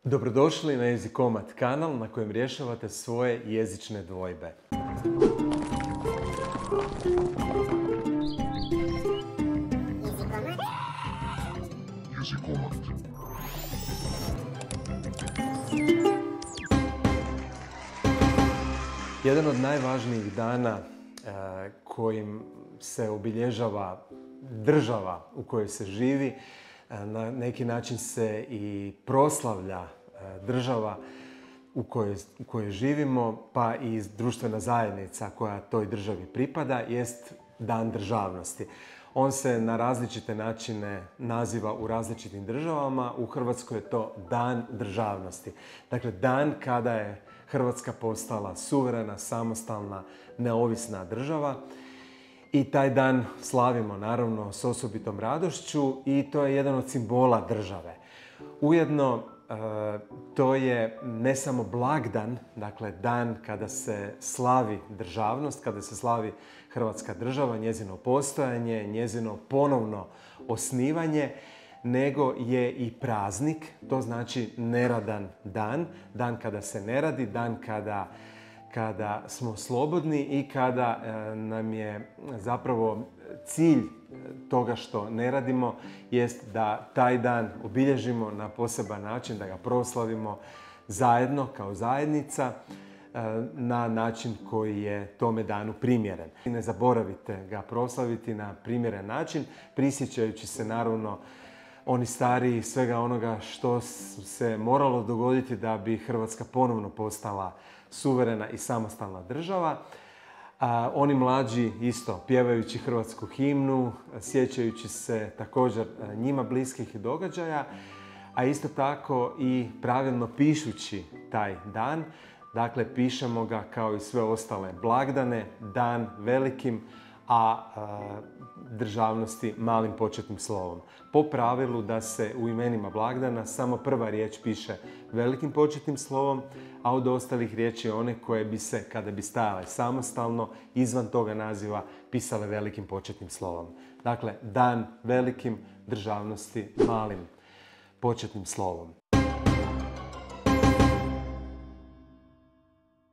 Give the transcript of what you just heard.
Dobrodošli na Jezikomат, kanal na kojem rješavate svoje jezične dvojbe. Jedan od najvažnijih dana kojim se obilježava država u kojoj se živi, na neki način se i proslavlja država u kojoj živimo, pa i društvena zajednica koja toj državi pripada, jest Dan državnosti. On se na različite načine naziva u različitim državama. U Hrvatskoj je to Dan državnosti. Dakle, dan kada je Hrvatska postala suverena, samostalna, neovisna država. I taj dan slavimo naravno s osobitom radošću i to je jedan od simbola države. Ujedno to je ne samo blagdan, dakle dan kada se slavi državnost, kada se slavi Hrvatska država, njezino postojanje, njezino ponovno osnivanje, nego je i praznik, to znači neradan dan, dan kada se ne radi, dan kada smo slobodni i kada nam je zapravo cilj toga što ne radimo jest da taj dan obilježimo na poseban način, da ga proslavimo zajedno kao zajednica na način koji je tome danu primjeren. Ne zaboravite ga proslaviti na primjeren način, prisjećajući se naravno oni stariji svega onoga što se moralo dogoditi da bi Hrvatska ponovno postala suverena i samostalna država. Oni mlađi isto pjevajući hrvatsku himnu, sjećajući se također njima bliskih događaja, a isto tako i pravilno pišući taj dan. Dakle, pišemo ga kao i sve ostale blagdane, dan velikim, a državnosti malim početnim slovom. Po pravilu da se u imenima blagdana samo prva riječ piše velikim početnim slovom, a od ostalih riječi one koje bi se, kada bi stajale samostalno, izvan toga naziva, pisale velikim početnim slovom. Dakle, dan velikim, državnosti malim početnim slovom.